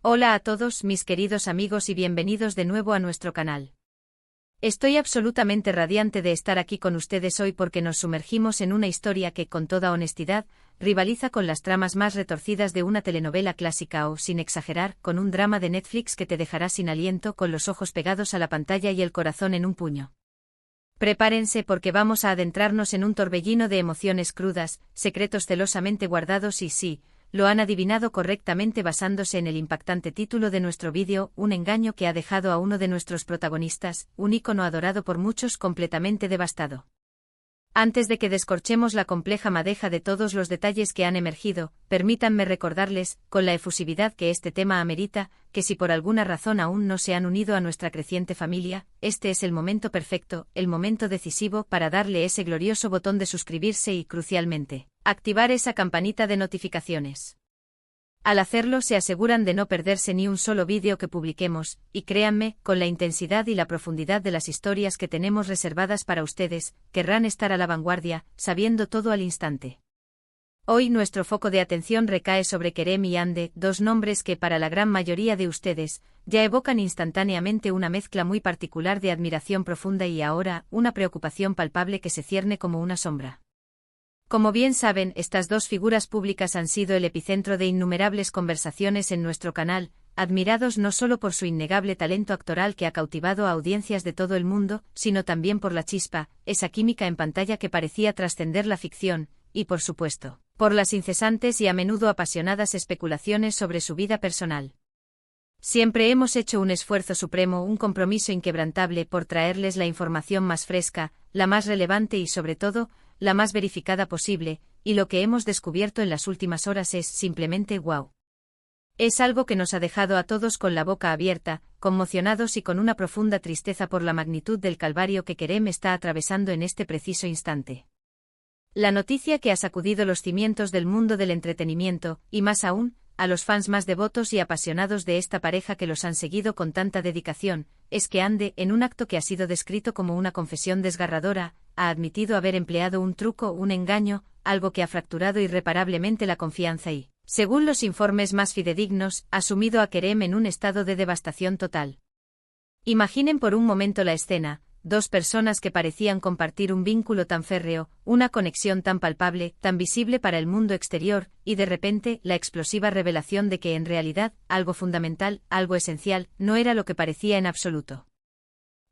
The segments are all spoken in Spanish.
Hola a todos mis queridos amigos y bienvenidos de nuevo a nuestro canal. Estoy absolutamente radiante de estar aquí con ustedes hoy porque nos sumergimos en una historia que, con toda honestidad, rivaliza con las tramas más retorcidas de una telenovela clásica o, sin exagerar, con un drama de Netflix que te dejará sin aliento, con los ojos pegados a la pantalla y el corazón en un puño. Prepárense porque vamos a adentrarnos en un torbellino de emociones crudas, secretos celosamente guardados y sí, lo han adivinado correctamente basándose en el impactante título de nuestro vídeo, un engaño que ha dejado a uno de nuestros protagonistas, un ícono adorado por muchos, completamente devastado. Antes de que descorchemos la compleja madeja de todos los detalles que han emergido, permítanme recordarles, con la efusividad que este tema amerita, que si por alguna razón aún no se han unido a nuestra creciente familia, este es el momento perfecto, el momento decisivo para darle ese glorioso botón de suscribirse y, crucialmente, activar esa campanita de notificaciones. Al hacerlo se aseguran de no perderse ni un solo vídeo que publiquemos, y créanme, con la intensidad y la profundidad de las historias que tenemos reservadas para ustedes, querrán estar a la vanguardia, sabiendo todo al instante. Hoy nuestro foco de atención recae sobre Kerem y Hande, dos nombres que para la gran mayoría de ustedes, ya evocan instantáneamente una mezcla muy particular de admiración profunda y ahora, una preocupación palpable que se cierne como una sombra. Como bien saben, estas dos figuras públicas han sido el epicentro de innumerables conversaciones en nuestro canal, admirados no solo por su innegable talento actoral que ha cautivado a audiencias de todo el mundo, sino también por la chispa, esa química en pantalla que parecía trascender la ficción, y por supuesto, por las incesantes y a menudo apasionadas especulaciones sobre su vida personal. Siempre hemos hecho un esfuerzo supremo, un compromiso inquebrantable por traerles la información más fresca, la más relevante y sobre todo, la más verificada posible, y lo que hemos descubierto en las últimas horas es simplemente wow. Es algo que nos ha dejado a todos con la boca abierta, conmocionados y con una profunda tristeza por la magnitud del calvario que Kerem está atravesando en este preciso instante. La noticia que ha sacudido los cimientos del mundo del entretenimiento, y más aún, a los fans más devotos y apasionados de esta pareja que los han seguido con tanta dedicación, es que Hande, en un acto que ha sido descrito como una confesión desgarradora, ha admitido haber empleado un truco, un engaño, algo que ha fracturado irreparablemente la confianza y, según los informes más fidedignos, ha sumido a Kerem en un estado de devastación total. Imaginen por un momento la escena. Dos personas que parecían compartir un vínculo tan férreo, una conexión tan palpable, tan visible para el mundo exterior, y de repente, la explosiva revelación de que en realidad, algo fundamental, algo esencial, no era lo que parecía en absoluto.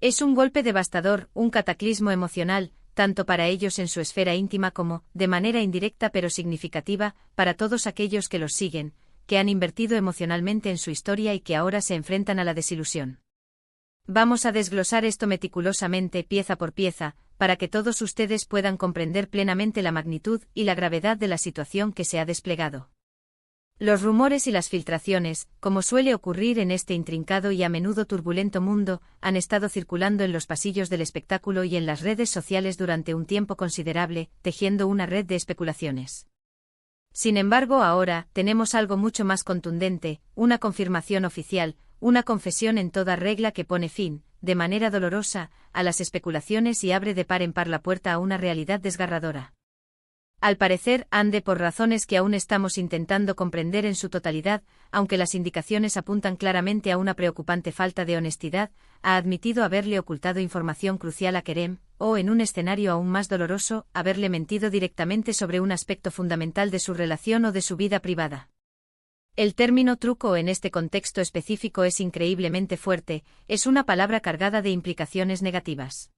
Es un golpe devastador, un cataclismo emocional, tanto para ellos en su esfera íntima como, de manera indirecta pero significativa, para todos aquellos que los siguen, que han invertido emocionalmente en su historia y que ahora se enfrentan a la desilusión. Vamos a desglosar esto meticulosamente, pieza por pieza, para que todos ustedes puedan comprender plenamente la magnitud y la gravedad de la situación que se ha desplegado. Los rumores y las filtraciones, como suele ocurrir en este intrincado y a menudo turbulento mundo, han estado circulando en los pasillos del espectáculo y en las redes sociales durante un tiempo considerable, tejiendo una red de especulaciones. Sin embargo, ahora, tenemos algo mucho más contundente, una confirmación oficial, una confesión en toda regla que pone fin, de manera dolorosa, a las especulaciones y abre de par en par la puerta a una realidad desgarradora. Al parecer, Hande, por razones que aún estamos intentando comprender en su totalidad, aunque las indicaciones apuntan claramente a una preocupante falta de honestidad, ha admitido haberle ocultado información crucial a Kerem, o, en un escenario aún más doloroso, haberle mentido directamente sobre un aspecto fundamental de su relación o de su vida privada. El término truco en este contexto específico es increíblemente fuerte, es una palabra cargada de implicaciones negativas.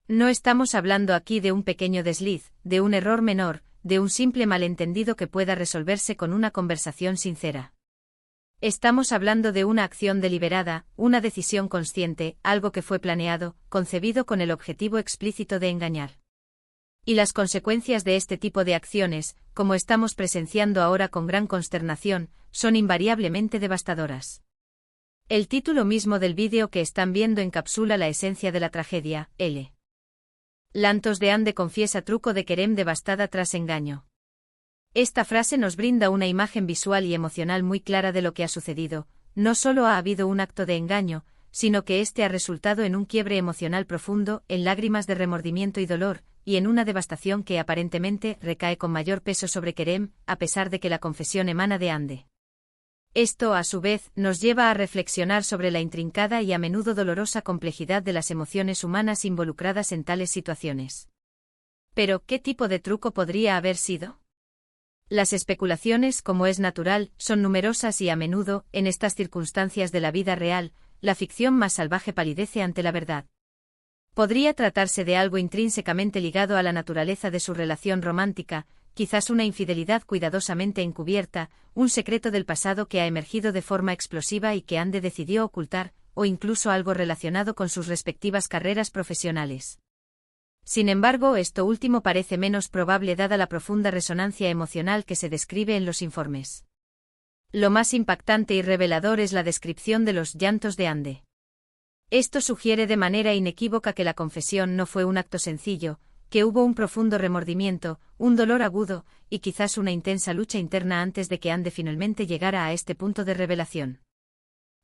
No estamos hablando aquí de un pequeño desliz, de un error menor, de un simple malentendido que pueda resolverse con una conversación sincera. Estamos hablando de una acción deliberada, una decisión consciente, algo que fue planeado, concebido con el objetivo explícito de engañar. Y las consecuencias de este tipo de acciones, como estamos presenciando ahora con gran consternación, son invariablemente devastadoras. El título mismo del vídeo que están viendo encapsula la esencia de la tragedia, L. Lantos de Hande confiesa truco de Kerem devastada tras engaño. Esta frase nos brinda una imagen visual y emocional muy clara de lo que ha sucedido. No solo ha habido un acto de engaño, sino que este ha resultado en un quiebre emocional profundo, en lágrimas de remordimiento y dolor, y en una devastación que aparentemente recae con mayor peso sobre Kerem, a pesar de que la confesión emana de Hande. Esto, a su vez, nos lleva a reflexionar sobre la intrincada y a menudo dolorosa complejidad de las emociones humanas involucradas en tales situaciones. Pero, ¿qué tipo de truco podría haber sido? Las especulaciones, como es natural, son numerosas y a menudo, en estas circunstancias de la vida real, la ficción más salvaje palidece ante la verdad. Podría tratarse de algo intrínsecamente ligado a la naturaleza de su relación romántica, quizás una infidelidad cuidadosamente encubierta, un secreto del pasado que ha emergido de forma explosiva y que Andy decidió ocultar, o incluso algo relacionado con sus respectivas carreras profesionales. Sin embargo, esto último parece menos probable dada la profunda resonancia emocional que se describe en los informes. Lo más impactante y revelador es la descripción de los llantos de Andy. Esto sugiere de manera inequívoca que la confesión no fue un acto sencillo, que hubo un profundo remordimiento, un dolor agudo, y quizás una intensa lucha interna antes de que Andy finalmente llegara a este punto de revelación.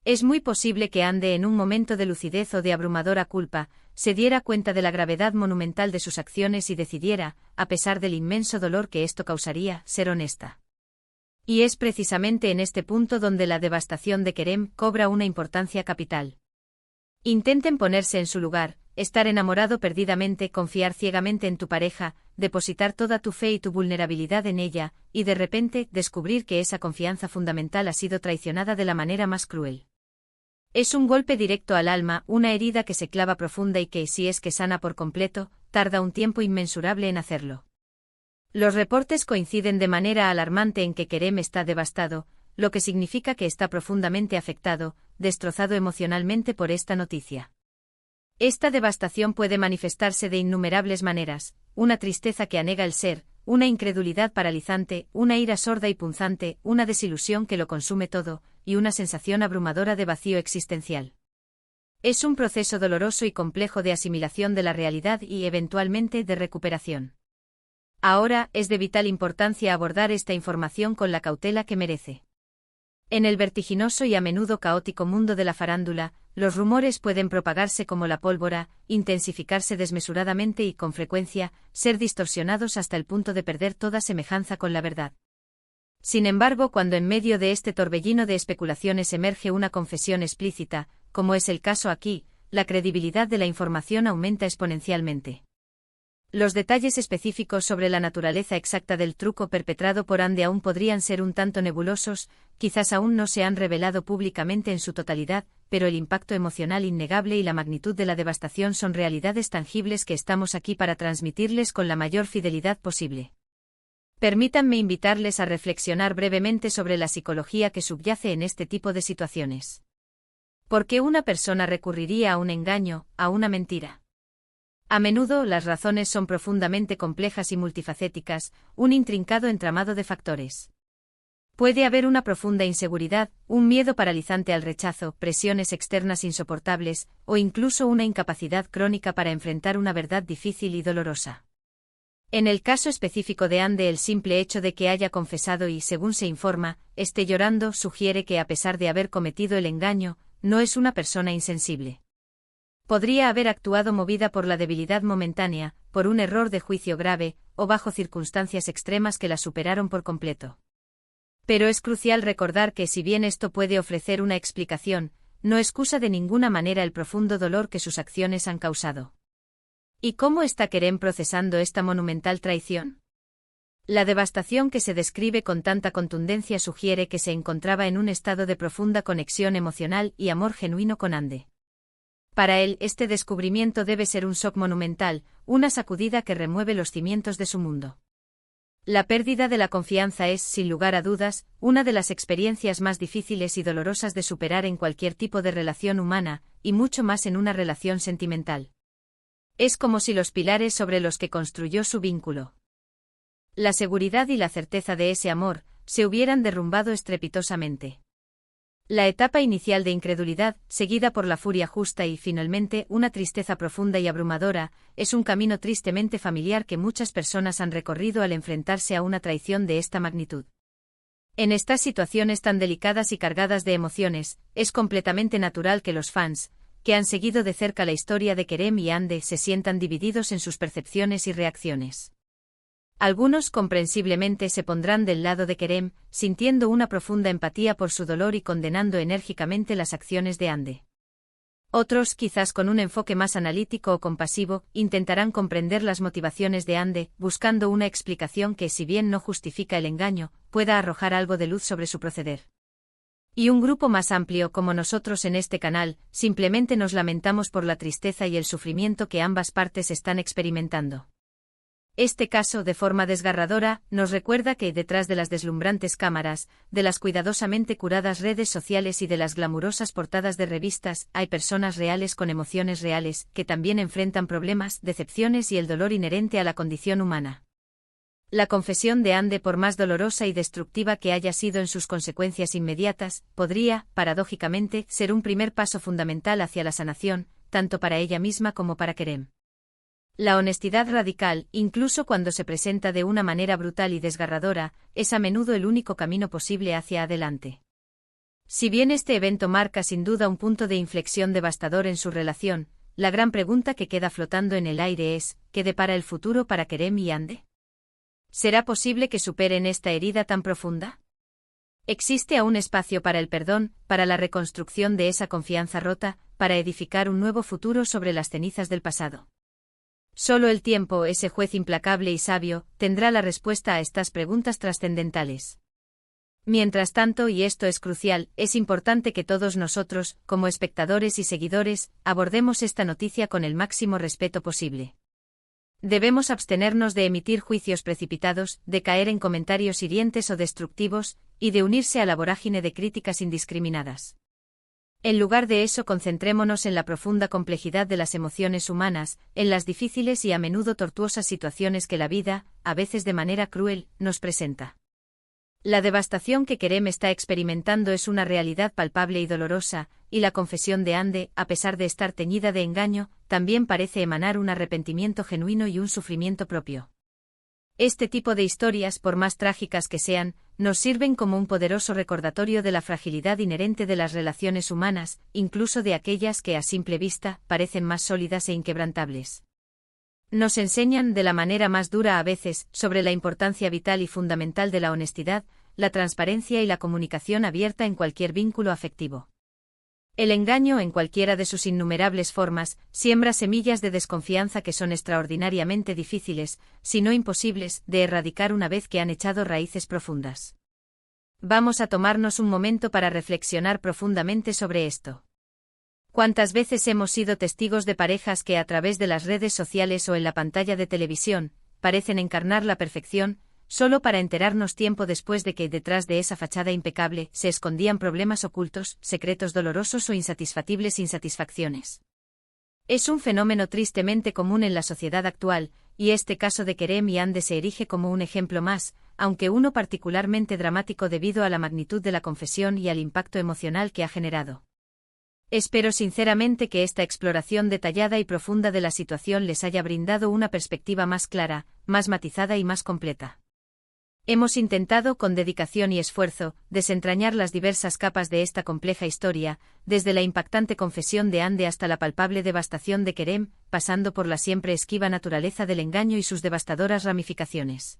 Es muy posible que Andy, en un momento de lucidez o de abrumadora culpa, se diera cuenta de la gravedad monumental de sus acciones y decidiera, a pesar del inmenso dolor que esto causaría, ser honesta. Y es precisamente en este punto donde la devastación de Kerem cobra una importancia capital. Intenten ponerse en su lugar, estar enamorado perdidamente, confiar ciegamente en tu pareja, depositar toda tu fe y tu vulnerabilidad en ella, y de repente descubrir que esa confianza fundamental ha sido traicionada de la manera más cruel. Es un golpe directo al alma, una herida que se clava profunda y que, si es que sana por completo, tarda un tiempo inmensurable en hacerlo. Los reportes coinciden de manera alarmante en que Kerem está devastado, lo que significa que está profundamente afectado, destrozado emocionalmente por esta noticia. Esta devastación puede manifestarse de innumerables maneras: una tristeza que anega el ser, una incredulidad paralizante, una ira sorda y punzante, una desilusión que lo consume todo, y una sensación abrumadora de vacío existencial. Es un proceso doloroso y complejo de asimilación de la realidad y, eventualmente, de recuperación. Ahora, es de vital importancia abordar esta información con la cautela que merece. En el vertiginoso y a menudo caótico mundo de la farándula, los rumores pueden propagarse como la pólvora, intensificarse desmesuradamente y, con frecuencia, ser distorsionados hasta el punto de perder toda semejanza con la verdad. Sin embargo, cuando en medio de este torbellino de especulaciones emerge una confesión explícita, como es el caso aquí, la credibilidad de la información aumenta exponencialmente. Los detalles específicos sobre la naturaleza exacta del truco perpetrado por Andy aún podrían ser un tanto nebulosos, quizás aún no se han revelado públicamente en su totalidad, pero el impacto emocional innegable y la magnitud de la devastación son realidades tangibles que estamos aquí para transmitirles con la mayor fidelidad posible. Permítanme invitarles a reflexionar brevemente sobre la psicología que subyace en este tipo de situaciones. ¿Por qué una persona recurriría a un engaño, a una mentira? A menudo las razones son profundamente complejas y multifacéticas, un intrincado entramado de factores. Puede haber una profunda inseguridad, un miedo paralizante al rechazo, presiones externas insoportables, o incluso una incapacidad crónica para enfrentar una verdad difícil y dolorosa. En el caso específico de Andy, el simple hecho de que haya confesado y, según se informa, esté llorando sugiere que, a pesar de haber cometido el engaño, no es una persona insensible. Podría haber actuado movida por la debilidad momentánea, por un error de juicio grave, o bajo circunstancias extremas que la superaron por completo. Pero es crucial recordar que, si bien esto puede ofrecer una explicación, no excusa de ninguna manera el profundo dolor que sus acciones han causado. ¿Y cómo está Kerem procesando esta monumental traición? La devastación que se describe con tanta contundencia sugiere que se encontraba en un estado de profunda conexión emocional y amor genuino con Andy. Para él, este descubrimiento debe ser un shock monumental, una sacudida que remueve los cimientos de su mundo. La pérdida de la confianza es, sin lugar a dudas, una de las experiencias más difíciles y dolorosas de superar en cualquier tipo de relación humana, y mucho más en una relación sentimental. Es como si los pilares sobre los que construyó su vínculo, la seguridad y la certeza de ese amor, se hubieran derrumbado estrepitosamente. La etapa inicial de incredulidad, seguida por la furia justa y, finalmente, una tristeza profunda y abrumadora, es un camino tristemente familiar que muchas personas han recorrido al enfrentarse a una traición de esta magnitud. En estas situaciones tan delicadas y cargadas de emociones, es completamente natural que los fans, que han seguido de cerca la historia de Kerem y Andy, se sientan divididos en sus percepciones y reacciones. Algunos comprensiblemente se pondrán del lado de Kerem, sintiendo una profunda empatía por su dolor y condenando enérgicamente las acciones de Hande. Otros, quizás con un enfoque más analítico o compasivo, intentarán comprender las motivaciones de Hande, buscando una explicación que, si bien no justifica el engaño, pueda arrojar algo de luz sobre su proceder. Y un grupo más amplio como nosotros en este canal, simplemente nos lamentamos por la tristeza y el sufrimiento que ambas partes están experimentando. Este caso, de forma desgarradora, nos recuerda que detrás de las deslumbrantes cámaras, de las cuidadosamente curadas redes sociales y de las glamurosas portadas de revistas, hay personas reales con emociones reales, que también enfrentan problemas, decepciones y el dolor inherente a la condición humana. La confesión de Hande, por más dolorosa y destructiva que haya sido en sus consecuencias inmediatas, podría, paradójicamente, ser un primer paso fundamental hacia la sanación, tanto para ella misma como para Kerem. La honestidad radical, incluso cuando se presenta de una manera brutal y desgarradora, es a menudo el único camino posible hacia adelante. Si bien este evento marca sin duda un punto de inflexión devastador en su relación, la gran pregunta que queda flotando en el aire es, ¿qué depara el futuro para Kerem y Hande? ¿Será posible que superen esta herida tan profunda? ¿Existe aún espacio para el perdón, para la reconstrucción de esa confianza rota, para edificar un nuevo futuro sobre las cenizas del pasado? Solo el tiempo, ese juez implacable y sabio, tendrá la respuesta a estas preguntas trascendentales. Mientras tanto, y esto es crucial, es importante que todos nosotros, como espectadores y seguidores, abordemos esta noticia con el máximo respeto posible. Debemos abstenernos de emitir juicios precipitados, de caer en comentarios hirientes o destructivos, y de unirse a la vorágine de críticas indiscriminadas. En lugar de eso, concentrémonos en la profunda complejidad de las emociones humanas, en las difíciles y a menudo tortuosas situaciones que la vida, a veces de manera cruel, nos presenta. La devastación que Kerem está experimentando es una realidad palpable y dolorosa, y la confesión de Hande, a pesar de estar teñida de engaño, también parece emanar un arrepentimiento genuino y un sufrimiento propio. Este tipo de historias, por más trágicas que sean, nos sirven como un poderoso recordatorio de la fragilidad inherente de las relaciones humanas, incluso de aquellas que a simple vista parecen más sólidas e inquebrantables. Nos enseñan, de la manera más dura a veces, sobre la importancia vital y fundamental de la honestidad, la transparencia y la comunicación abierta en cualquier vínculo afectivo. El engaño, en cualquiera de sus innumerables formas, siembra semillas de desconfianza que son extraordinariamente difíciles, si no imposibles, de erradicar una vez que han echado raíces profundas. Vamos a tomarnos un momento para reflexionar profundamente sobre esto. ¿Cuántas veces hemos sido testigos de parejas que a través de las redes sociales o en la pantalla de televisión, parecen encarnar la perfección, solo para enterarnos tiempo después de que detrás de esa fachada impecable se escondían problemas ocultos, secretos dolorosos o insatisfactibles insatisfacciones? Es un fenómeno tristemente común en la sociedad actual, y este caso de Kerem y Hande se erige como un ejemplo más, aunque uno particularmente dramático debido a la magnitud de la confesión y al impacto emocional que ha generado. Espero sinceramente que esta exploración detallada y profunda de la situación les haya brindado una perspectiva más clara, más matizada y más completa. Hemos intentado, con dedicación y esfuerzo, desentrañar las diversas capas de esta compleja historia, desde la impactante confesión de Hande hasta la palpable devastación de Kerem, pasando por la siempre esquiva naturaleza del engaño y sus devastadoras ramificaciones.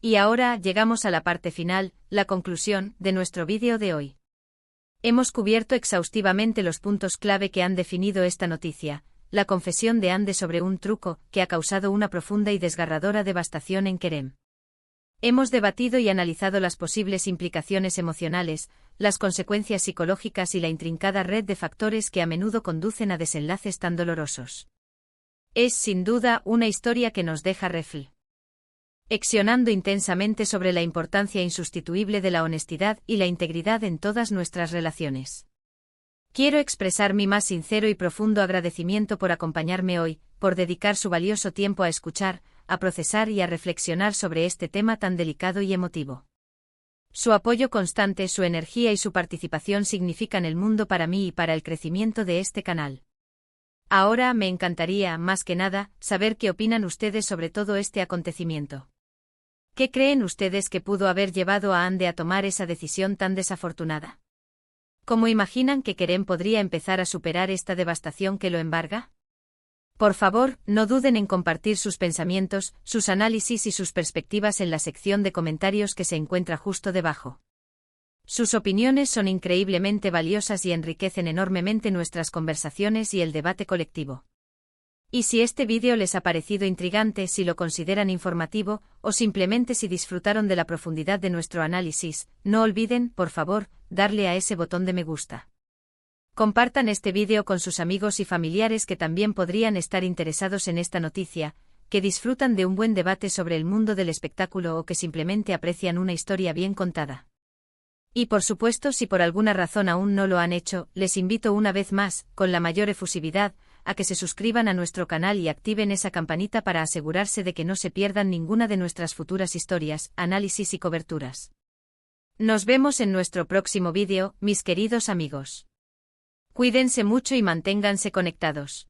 Y ahora llegamos a la parte final, la conclusión, de nuestro vídeo de hoy. Hemos cubierto exhaustivamente los puntos clave que han definido esta noticia, la confesión de Hande sobre un truco que ha causado una profunda y desgarradora devastación en Kerem. Hemos debatido y analizado las posibles implicaciones emocionales, las consecuencias psicológicas y la intrincada red de factores que a menudo conducen a desenlaces tan dolorosos. Es, sin duda, una historia que nos deja reflexionando intensamente sobre la importancia insustituible de la honestidad y la integridad en todas nuestras relaciones. Quiero expresar mi más sincero y profundo agradecimiento por acompañarme hoy, por dedicar su valioso tiempo a escuchar, a procesar y a reflexionar sobre este tema tan delicado y emotivo. Su apoyo constante, su energía y su participación significan el mundo para mí y para el crecimiento de este canal. Ahora me encantaría, más que nada, saber qué opinan ustedes sobre todo este acontecimiento. ¿Qué creen ustedes que pudo haber llevado a Hande a tomar esa decisión tan desafortunada? ¿Cómo imaginan que Kerem podría empezar a superar esta devastación que lo embarga? Por favor, no duden en compartir sus pensamientos, sus análisis y sus perspectivas en la sección de comentarios que se encuentra justo debajo. Sus opiniones son increíblemente valiosas y enriquecen enormemente nuestras conversaciones y el debate colectivo. Y si este vídeo les ha parecido intrigante, si lo consideran informativo, o simplemente si disfrutaron de la profundidad de nuestro análisis, no olviden, por favor, darle a ese botón de me gusta. Compartan este vídeo con sus amigos y familiares que también podrían estar interesados en esta noticia, que disfrutan de un buen debate sobre el mundo del espectáculo o que simplemente aprecian una historia bien contada. Y por supuesto, si por alguna razón aún no lo han hecho, les invito una vez más, con la mayor efusividad, a que se suscriban a nuestro canal y activen esa campanita para asegurarse de que no se pierdan ninguna de nuestras futuras historias, análisis y coberturas. Nos vemos en nuestro próximo vídeo, mis queridos amigos. Cuídense mucho y manténganse conectados.